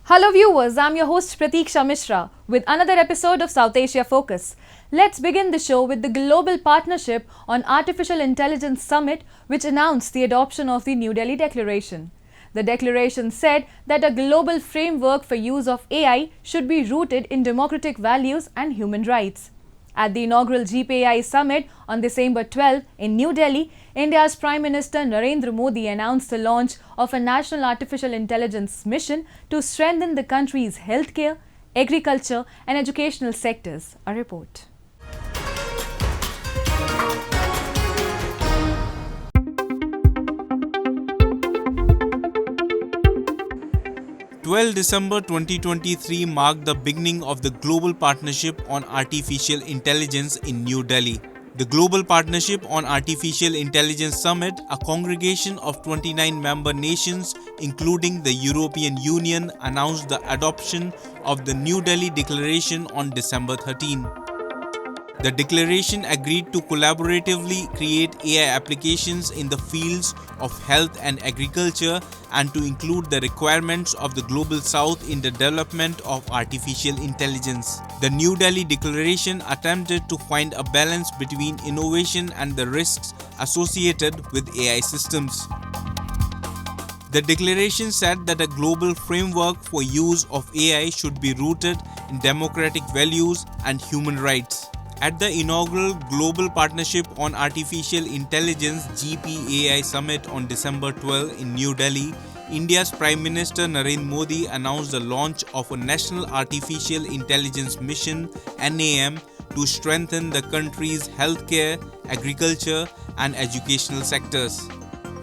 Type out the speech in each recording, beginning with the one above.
Hello viewers, I'm your host Pratiksha Mishra with another episode of South Asia Focus. Let's begin the show with the Global Partnership on Artificial Intelligence Summit, which announced the adoption of the New Delhi Declaration. The declaration said that a global framework for use of AI should be rooted in democratic values and human rights. At the inaugural GPAI summit on December 12 in New Delhi, India's Prime Minister Narendra Modi announced the launch of a national artificial intelligence mission to strengthen the country's healthcare, agriculture and educational sectors. A report. December 2023 marked the beginning of the Global Partnership on Artificial Intelligence in New Delhi. The Global Partnership on Artificial Intelligence Summit, a congregation of 29 member nations, including the European Union, announced the adoption of the New Delhi Declaration on December 13. The declaration agreed to collaboratively create AI applications in the fields of health and agriculture and to include the requirements of the Global South in the development of artificial intelligence. The New Delhi Declaration attempted to find a balance between innovation and the risks associated with AI systems. The declaration said that a global framework for use of AI should be rooted in democratic values and human rights. At the inaugural Global Partnership on Artificial Intelligence GPAI Summit on December 12 in New Delhi, India's Prime Minister Narendra Modi announced the launch of a National Artificial Intelligence Mission (NAM) to strengthen the country's healthcare, agriculture and educational sectors.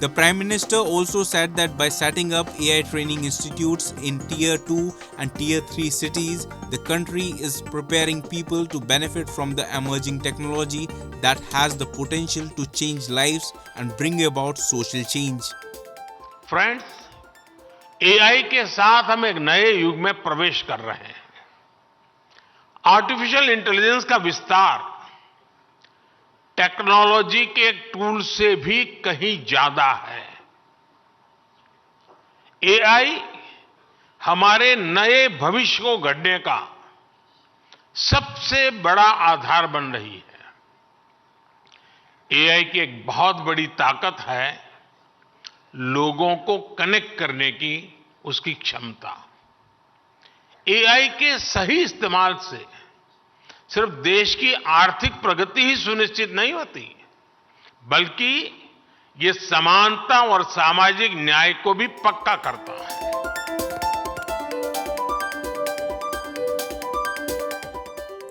The Prime Minister also said that by setting up AI training institutes in Tier 2 and Tier 3 cities, the country is preparing people to benefit from the emerging technology that has the potential to change lives and bring about social change. Friends, AI के साथ हम एक नए युग में प्रवेश कर रहे हैं. आर्टिफिशियल इंटेलिजेंस का विस्तार टेक्नोलॉजी के टूल से भी कहीं ज्यादा है. एआई हमारे नए भविष्य को गढ़ने का सबसे बड़ा आधार बन रही है. एआई की एक बहुत बड़ी ताकत है लोगों को कनेक्ट करने की उसकी क्षमता. एआई के सही इस्तेमाल से सिर्फ देश की आर्थिक प्रगति ही सुनिश्चित नहीं होती, बल्कि ये समानता और सामाजिक न्याय को भी पक्का करता है.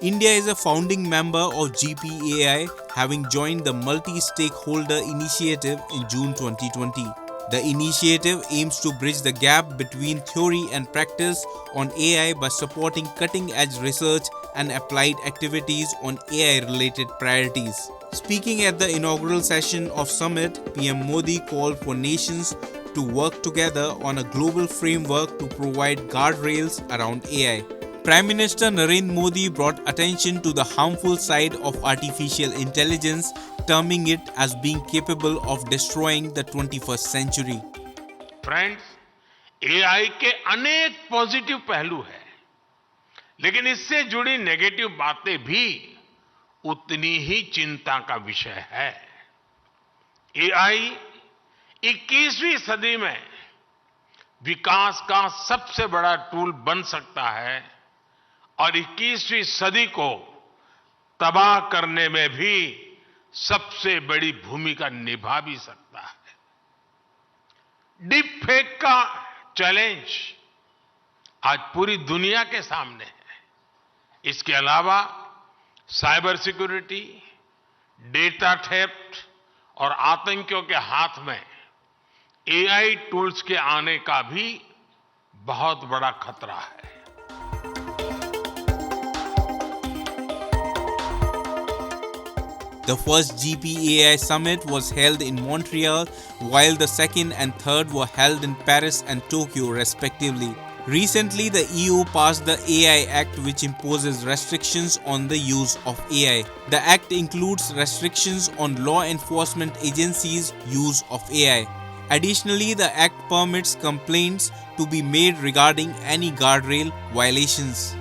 India is a founding member of GPAI, having joined the multi-stakeholder initiative in June 2020. The initiative aims to bridge the gap between theory and practice on AI by supporting cutting-edge research and applied activities on AI-related priorities. Speaking at the inaugural session of Summit, PM Modi called for nations to work together on a global framework to provide guardrails around AI. Prime Minister Narendra Modi brought attention to the harmful side of artificial intelligence, terming it as being capable of destroying the 21st century. Friends, AI के अनेक positive पहलू हैं, लेकिन इससे जुड़ी negative बातें भी उतनी ही चिंता का विषय है. एआई 21वीं सदी में विकास का सबसे बड़ा टूल बन सकता है और 21वीं सदी को तबाह करने में भी सबसे बड़ी भूमिका निभा भी सकता है. डीप फेक का चैलेंज आज पूरी दुनिया के सामने है. इसके अलावा साइबर सिक्योरिटी, डेटा थेफ्ट और आतंकियों के हाथ में एआई टूल्स के आने का भी बहुत बड़ा खतरा है. The first GPAI summit was held in Montreal, while the second and third were held in Paris and Tokyo, respectively. Recently, the EU passed the AI Act, which imposes restrictions on the use of AI. The Act includes restrictions on law enforcement agencies' use of AI. Additionally, the Act permits complaints to be made regarding any guardrail violations.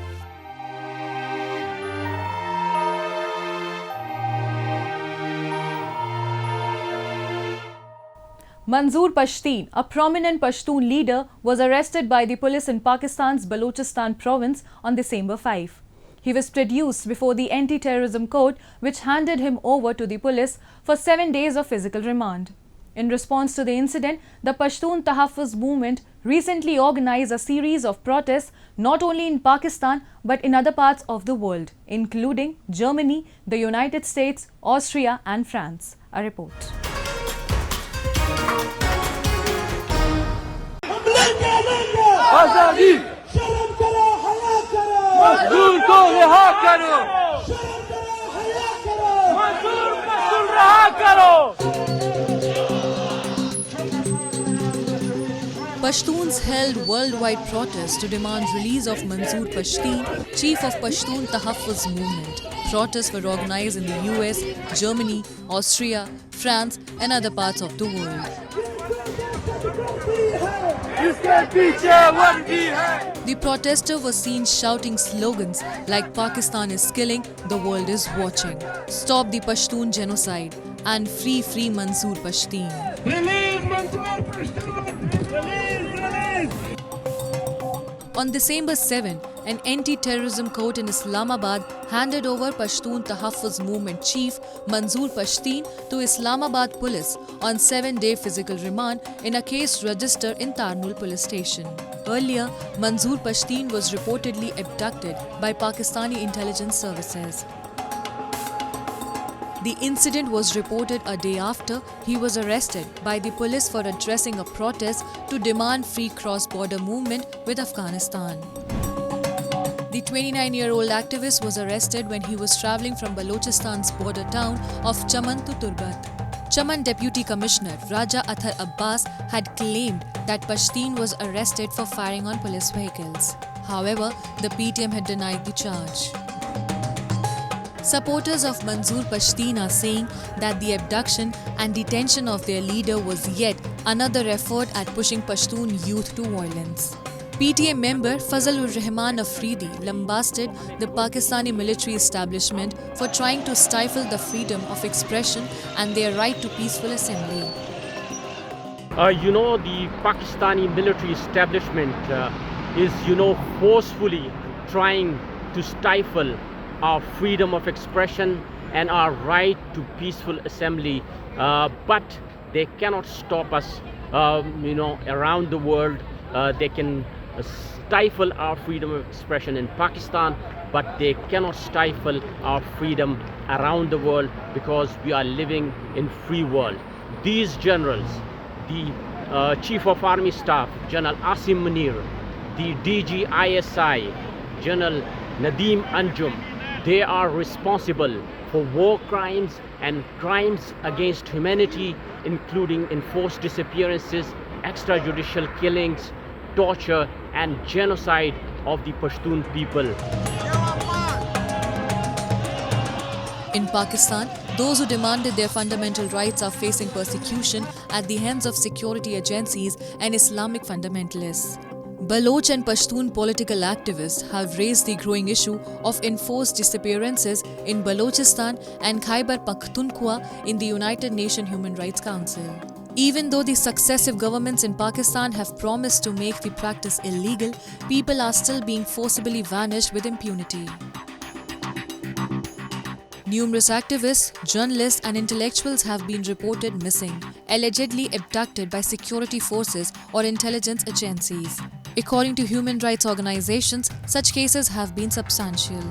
Manzoor Pahteen, a prominent Pashtun leader, was arrested by the police in Pakistan's Balochistan province on December 5. He was produced before the anti-terrorism court, which handed him over to the police for 7 days of physical remand. In response to the incident, the Pashtun Tahaffuz Movement recently organized a series of protests not only in Pakistan but in other parts of the world, including Germany, the United States, Austria and France. A report. आजादी शर्म करो हया करो मजदूर को रिहा करो शर्म करो हया करो मजदूर को रिहा करो Pashtuns held worldwide protests to demand release of Manzoor Pahteen, chief of Pashtun Tahaffuz Movement. Protests were organized in the US, Germany, Austria, France and other parts of the world. The protester was seen shouting slogans like Pakistan is killing, the world is watching, stop the Pashtun genocide and free Manzoor Pahteen. Release Manzoor Pahteen! Release! On December 7, an anti-terrorism court in Islamabad handed over Pashtun Tahaffuz Movement chief Manzoor Pahteen to Islamabad police on 7-day physical remand in a case registered in Tarnul police station. Earlier, Manzoor Pahteen was reportedly abducted by Pakistani intelligence services. The incident was reported a day after he was arrested by the police for addressing a protest to demand free cross-border movement with Afghanistan. The 29-year-old activist was arrested when he was travelling from Balochistan's border town of Chaman to Turbat. Chaman Deputy Commissioner Raja Athar Abbas had claimed that Pahteen was arrested for firing on police vehicles. However, the PTM had denied the charge. Supporters of Manzoor Pahteen are saying that the abduction and detention of their leader was yet another effort at pushing Pashtun youth to violence. PTM member Fazlur Rahman Afridi lambasted the Pakistani military establishment for trying to stifle the freedom of expression and their right to peaceful assembly. The Pakistani military establishment is, forcefully trying to stifle our freedom of expression and our right to peaceful assembly, but they cannot stop us, around the world. They can stifle our freedom of expression in Pakistan, but they cannot stifle our freedom around the world because we are living in free world. These generals, the Chief of Army Staff, General Asim Munir, the DG ISI, General Nadeem Anjum, they are responsible for war crimes and crimes against humanity, including enforced disappearances, extrajudicial killings, torture and genocide of the Pashtun people. In Pakistan, those who demanded their fundamental rights are facing persecution at the hands of security agencies and Islamic fundamentalists. Baloch and Pashtun political activists have raised the growing issue of enforced disappearances in Balochistan and Khyber Pakhtunkhwa in the United Nations Human Rights Council. Even though the successive governments in Pakistan have promised to make the practice illegal, people are still being forcibly vanished with impunity. Numerous activists, journalists and intellectuals have been reported missing, allegedly abducted by security forces or intelligence agencies. According to human rights organizations, such cases have been substantial.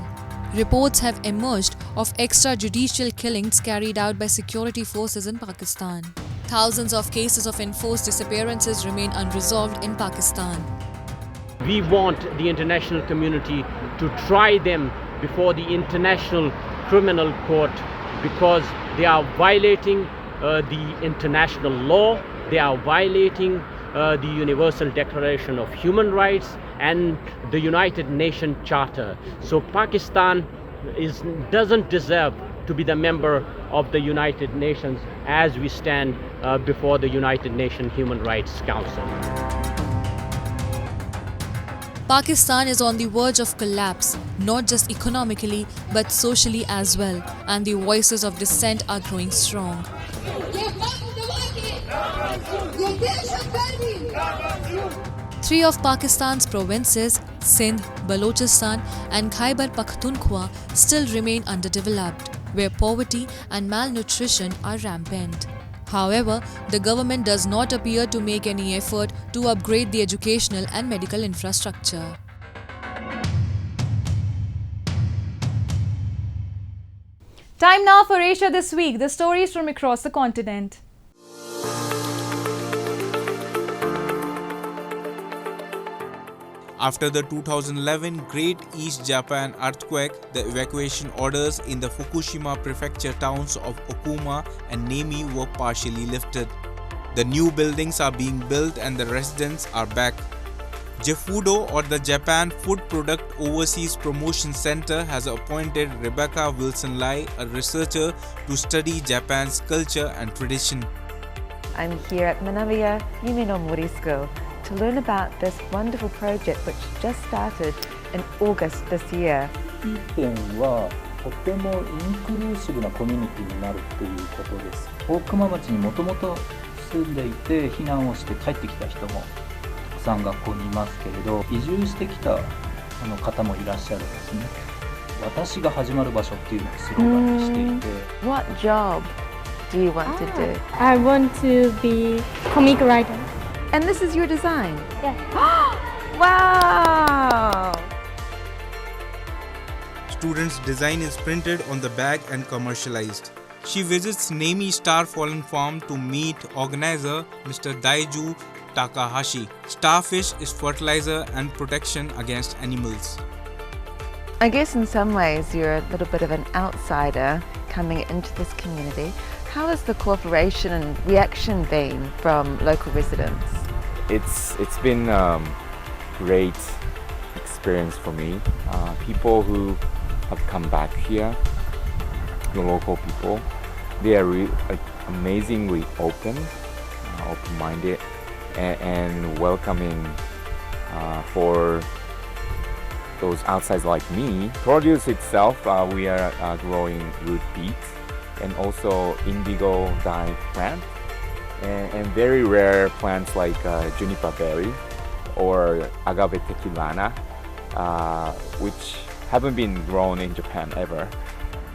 Reports have emerged of extrajudicial killings carried out by security forces in Pakistan. Thousands of cases of enforced disappearances remain unresolved in Pakistan. We want the international community to try them before the International Criminal Court because they are violating the international law, they are violating the Universal Declaration of Human Rights and the United Nations Charter. So Pakistan doesn't deserve to be the member of the United Nations as we stand before the United Nations Human Rights Council. Pakistan is on the verge of collapse, not just economically but socially as well, and the voices of dissent are growing strong. Three of Pakistan's provinces, Sindh, Balochistan and Khyber Pakhtunkhwa, still remain underdeveloped, where poverty and malnutrition are rampant. However, the government does not appear to make any effort to upgrade the educational and medical infrastructure. Time now for Asia This Week, the stories from across the continent. After the 2011 Great East Japan earthquake, the evacuation orders in the Fukushima prefecture towns of Okuma and Nemi were partially lifted. The new buildings are being built and the residents are back. JEFUDO, or the Japan Food Product Overseas Promotion Center, has appointed Rebecca Wilson-Lai, a researcher, to study Japan's culture and tradition. I'm here at Manamiya Yuminomori School to learn about this wonderful project which just started in August this year. いい点はとてもインクルーシブなコミュニティになるということです。大熊町にもともと住んでいて避難をして帰ってきた人もたくさん学校にいますけれど、移住してきた方もいらっしゃるんですね。私が始まる場所っていうのをスローガンにしていて。What job do you want to do? I want to be comic writer. And this is your design? Yeah. Wow! Students' design is printed on the bag and commercialized. She visits Nemi Star Fallen Farm to meet organizer Mr. Daiju Takahashi. Starfish is fertilizer and protection against animals. I guess in some ways you're a little bit of an outsider coming into this community. How has the cooperation and reaction been from local residents? It's been great experience for me. People who have come back here, the local people, they are amazingly open-minded and welcoming for those outsiders like me. Produce itself, we are growing root beets and also indigo dye plant and very rare plants like juniper berry or agave tequilana, which haven't been grown in Japan ever.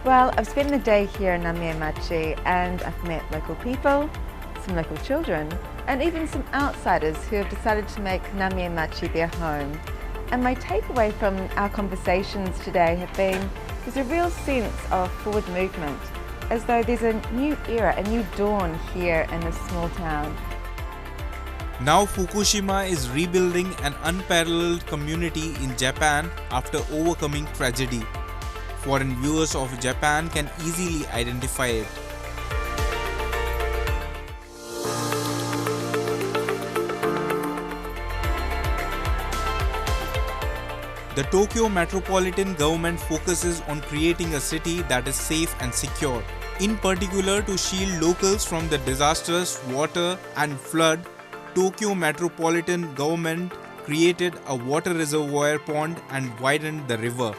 Well, I've spent the day here in Namie-machi and I've met local people, some local children, and even some outsiders who have decided to make Namie-machi their home. And my takeaway from our conversations today have been there's a real sense of forward movement, as though there's a new era, a new dawn here in this small town. Now Fukushima is rebuilding an unparalleled community in Japan after overcoming tragedy. Foreign viewers of Japan can easily identify it. The Tokyo metropolitan government focuses on creating a city that is safe and secure. In particular, to shield locals from the disastrous water and flood, Tokyo metropolitan government created a water reservoir pond and widened the river.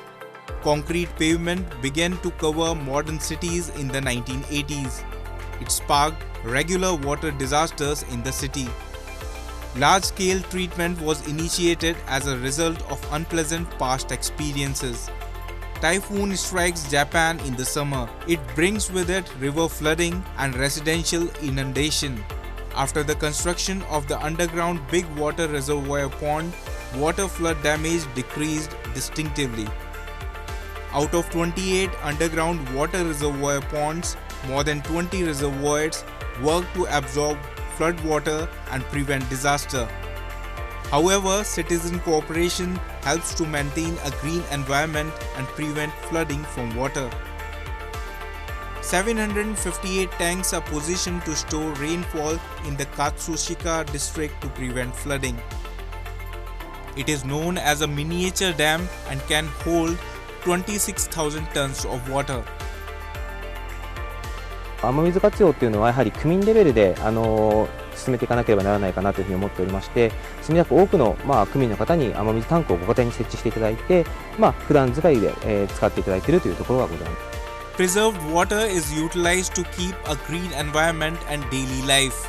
Concrete pavement began to cover modern cities in the 1980s. It sparked regular water disasters in the city. Large-scale treatment was initiated as a result of unpleasant past experiences. Typhoon strikes Japan in the summer. It brings with it river flooding and residential inundation. After the construction of the underground big water reservoir pond, water flood damage decreased distinctively. Out of 28 underground water reservoir ponds, more than 20 reservoirs work to absorb flood water and prevent disaster. However, citizen cooperation helps to maintain a green environment and prevent flooding from water. 758 tanks are positioned to store rainfall in the Katsushika district to prevent flooding. It is known as a miniature dam and can hold 26,000 tons of water. 雨水活用というのはやはり区民レベルで進めていかなければならないかなというふうに思っておりまして、墨田区多くの区民の方に雨水タンクをご家庭に設置していただいて、普段使いで使っていただいているというところがございます。Preserved water is utilized to keep a green environment and daily life.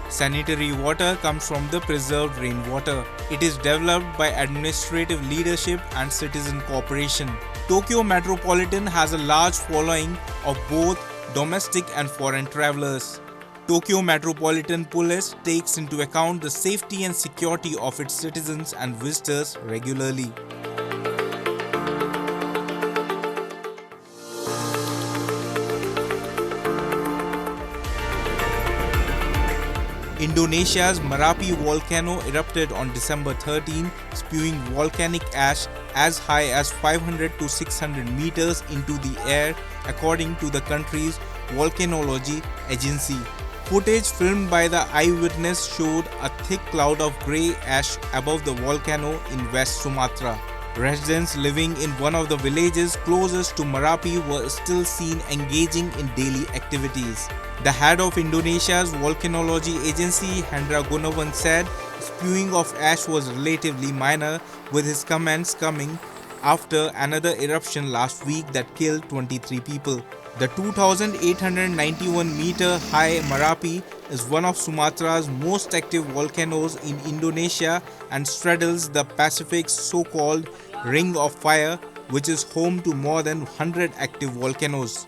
Sanitary water comes from the preserved rainwater. It is developed by administrative leadership and citizen cooperation. Tokyo Metropolitan has a large following of both domestic and foreign travelers. Tokyo Metropolitan Police takes into account the safety and security of its citizens and visitors regularly. Indonesia's Merapi volcano erupted on December 13, spewing volcanic ash as high as 500 to 600 meters into the air, according to the country's volcanology agency. Footage filmed by the eyewitness showed a thick cloud of grey ash above the volcano in West Sumatra. Residents living in one of the villages closest to Merapi were still seen engaging in daily activities. The head of Indonesia's volcanology agency, Hendra Gunawan, said spewing of ash was relatively minor, with his comments coming after another eruption last week that killed 23 people. The 2,891-meter high Merapi is one of Sumatra's most active volcanoes in Indonesia and straddles the Pacific's so-called Ring of Fire, which is home to more than 100 active volcanoes.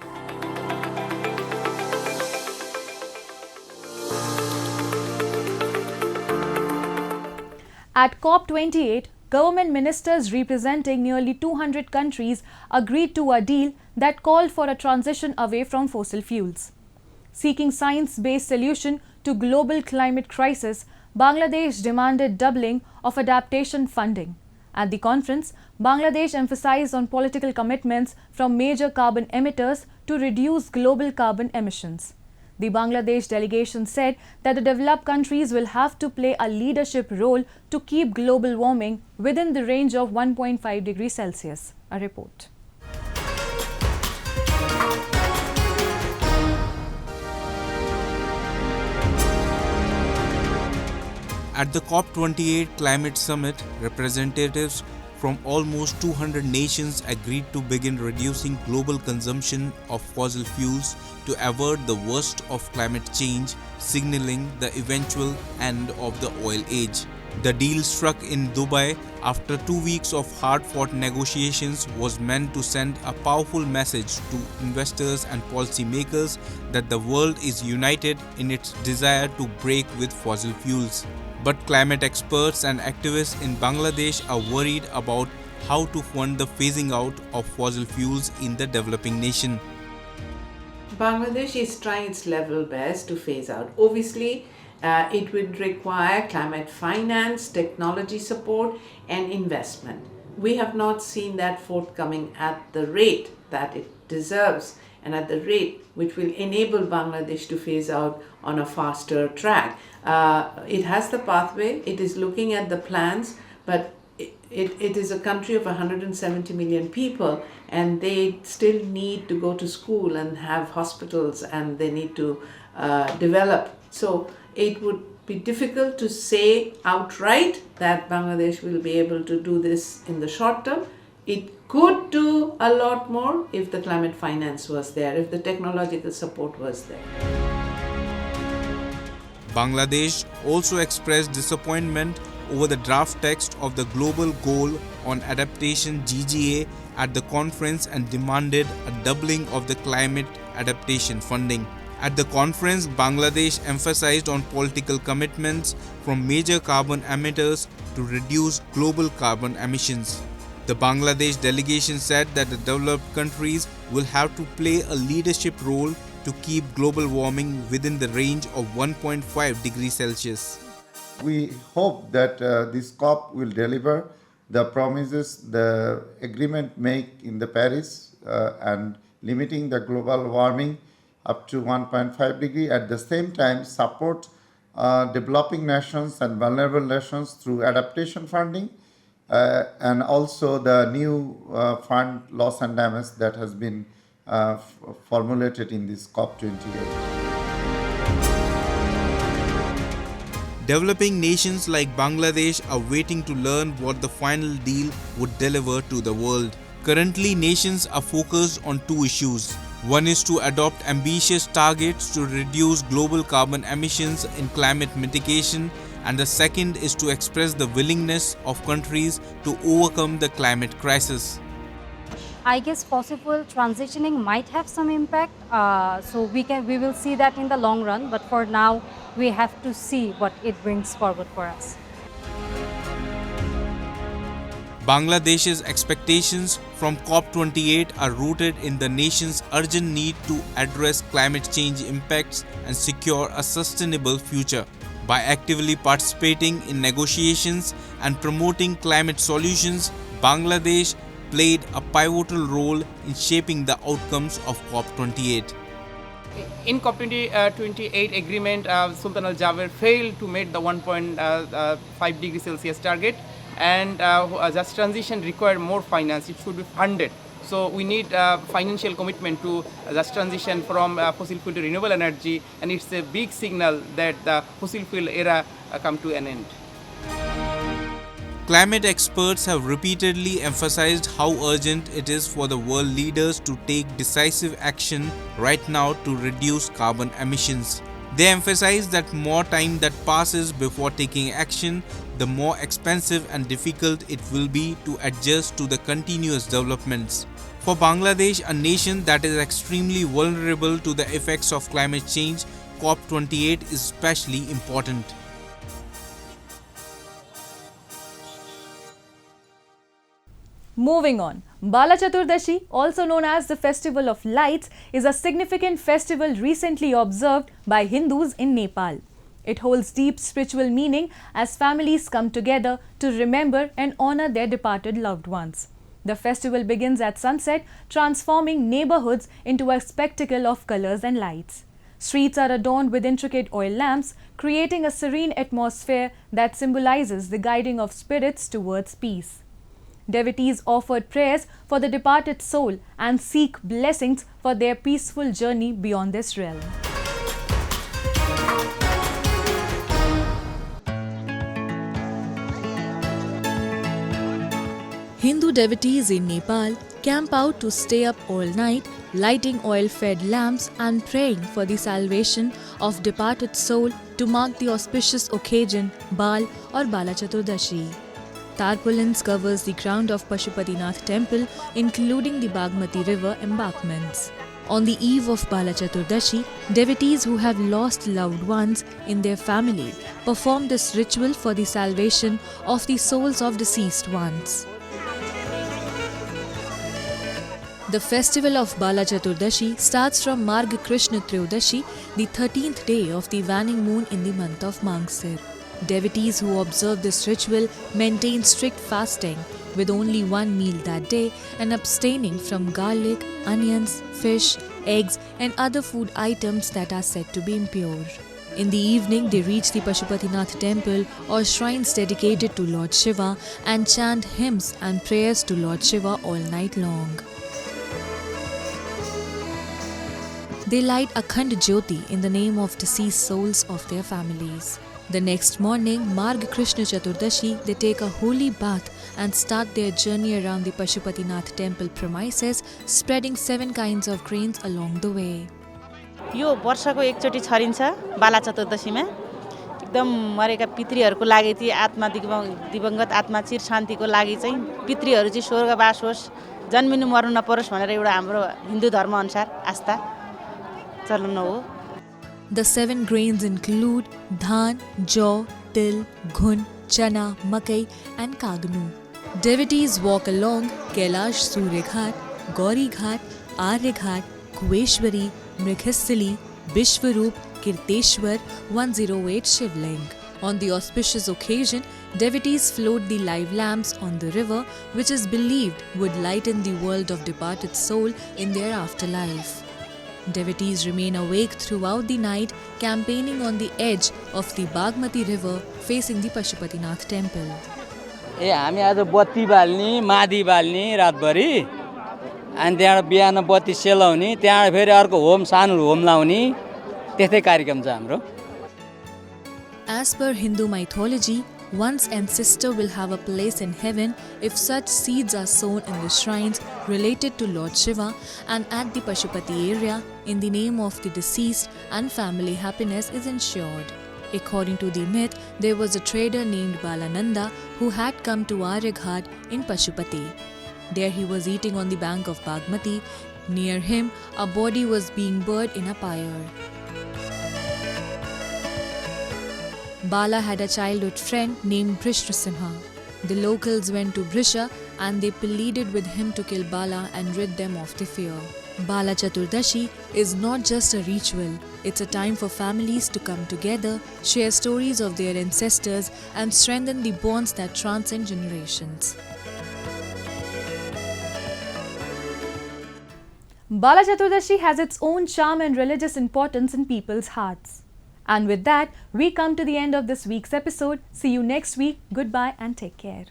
At COP28, government ministers representing nearly 200 countries agreed to a deal that called for a transition away from fossil fuels. Seeking science-based solution to global climate crisis, Bangladesh demanded doubling of adaptation funding. At the conference, Bangladesh emphasized on political commitments from major carbon emitters to reduce global carbon emissions. The Bangladesh delegation said that the developed countries will have to play a leadership role to keep global warming within the range of 1.5 degrees Celsius. A report. At the COP28 Climate Summit, representatives from almost 200 nations agreed to begin reducing global consumption of fossil fuels to avert the worst of climate change, signaling the eventual end of the oil age. The deal struck in Dubai after 2 weeks of hard-fought negotiations was meant to send a powerful message to investors and policymakers that the world is united in its desire to break with fossil fuels. But climate experts and activists in Bangladesh are worried about how to fund the phasing out of fossil fuels in the developing nation. Bangladesh is trying its level best to phase out. Obviously, it would require climate finance, technology support and investment. We have not seen that forthcoming at the rate that it deserves and at the rate which will enable Bangladesh to phase out on a faster track. It has the pathway, it is looking at the plans, but it is a country of 170 million people and they still need to go to school and have hospitals and they need to develop. So it would be difficult to say outright that Bangladesh will be able to do this in the short term. It could do a lot more if the climate finance was there, if the technological support was there. Bangladesh also expressed disappointment over the draft text of the Global Goal on Adaptation (GGA) at the conference and demanded a doubling of the climate adaptation funding. At the conference, Bangladesh emphasized on political commitments from major carbon emitters to reduce global carbon emissions. The Bangladesh delegation said that the developed countries will have to play a leadership role to keep global warming within the range of 1.5 degrees Celsius. We hope that this COP will deliver the promises the agreement make in the Paris and limiting the global warming up to 1.5 degree. At the same time, support developing nations and vulnerable nations through adaptation funding and also the new fund loss and damage that has been formulated in this COP28. Developing nations like Bangladesh are waiting to learn what the final deal would deliver to the world. Currently, nations are focused on two issues. One is to adopt ambitious targets to reduce global carbon emissions in climate mitigation, and the second is to express the willingness of countries to overcome the climate crisis. I guess possible transitioning might have some impact, so we will see that in the long run, but for now we have to see what it brings forward for us. Bangladesh's expectations from COP28 are rooted in the nation's urgent need to address climate change impacts and secure a sustainable future. By actively participating in negotiations and promoting climate solutions, Bangladesh played a pivotal role in shaping the outcomes of COP28. In COP28 agreement, Sultan Al Jaber failed to meet the 1.5 degree Celsius target, and just transition required more finance. It should be funded. So we need financial commitment to just transition from fossil fuel to renewable energy, and it's a big signal that the fossil fuel era come to an end. Climate experts have repeatedly emphasized how urgent it is for the world leaders to take decisive action right now to reduce carbon emissions. They emphasize that more time that passes before taking action, the more expensive and difficult it will be to adjust to the continuous developments. For Bangladesh, a nation that is extremely vulnerable to the effects of climate change, COP28 is especially important. Moving on, Bala Chaturdashi, also known as the Festival of Lights, is a significant festival recently observed by Hindus in Nepal. It holds deep spiritual meaning as families come together to remember and honor their departed loved ones. The festival begins at sunset, transforming neighborhoods into a spectacle of colors and lights. Streets are adorned with intricate oil lamps, creating a serene atmosphere that symbolizes the guiding of spirits towards peace. Devotees offered prayers for the departed soul and seek blessings for their peaceful journey beyond this realm. Hindu devotees in Nepal camp out to stay up all night, lighting oil-fed lamps and praying for the salvation of departed soul to mark the auspicious occasion Bal or Bala Chaturdashi. Tarpaulins covers the ground of Pashupatinath temple, including the Bagmati river embankments. On the eve of Bala Chaturdashi, devotees who have lost loved ones in their family perform this ritual for the salvation of the souls of deceased ones. The festival of Bala Chaturdashi starts from Marg Krishna Triyodashi, the 13th day of the waning moon in the month of Mangsir. Devotees who observe this ritual maintain strict fasting with only one meal that day and abstaining from garlic, onions, fish, eggs and other food items that are said to be impure. In the evening, they reach the Pashupatinath temple or shrines dedicated to Lord Shiva and chant hymns and prayers to Lord Shiva all night long. They light Akhand Jyoti in the name of deceased souls of their families. The next morning, Marg Krishna Chaturdashi, they take a holy bath and start their journey around the Pashupatinath temple premises, spreading 7 kinds of grains along the way. यो वर्षको एकचोटी छरिन्छ बाला चतुर्दशीमा एकदम मरेका पितृहरूको लागि चाहिँ आत्मा दिवंगत आत्मा चिर शान्तिको लागि चाहिँ पितृहरू चाहिँ स्वर्गवास होस् जन्मिनु मर्नु नपरोस् भनेर एउटा हाम्रो हिन्दू धर्म अनुसार आस्था चलन हो. The 7 grains include dhan, jaw, til, ghun, chana, makai and kagnu. Devotees walk along Kailash Surya Ghat, Gauri Ghat, Arya Ghat, Kueshwari, Mrikhasili, Bishwaroop, Kirteshwar, 108 Shivling. On the auspicious occasion, devotees float the live lamps on the river, which is believed would lighten the world of departed soul in their afterlife. Devotees remain awake throughout the night, campaigning on the edge of the Bagmati river facing the Pashupatinath temple. ए हामी आज बत्ती बाल्ने मादी बाल्ने रातभरि अनि त्यहाँबाट बिहान बत्ती सेलाउने त्यहाँबाट फेरि अर्को होम सानो होम लाउने त्यस्तै कार्यक्रम छ हाम्रो. As per Hindu mythology, one's ancestor will have a place in heaven if such seeds are sown in the shrines related to Lord Shiva and at the Pashupati area in the name of the deceased, and family happiness is ensured. According to the myth, there was a trader named Balananda who had come to Aryaghat in Pashupati. There he was eating on the bank of Bagmati. Near him, a body was being burned in a pyre. Bala had a childhood friend named Brishnasimha. The locals went to Brisha and they pleaded with him to kill Bala and rid them of the fear. Bala Chaturdashi is not just a ritual, it's a time for families to come together, share stories of their ancestors and strengthen the bonds that transcend generations. Bala Chaturdashi has its own charm and religious importance in people's hearts. And with that, we come to the end of this week's episode. See you next week. Goodbye and take care.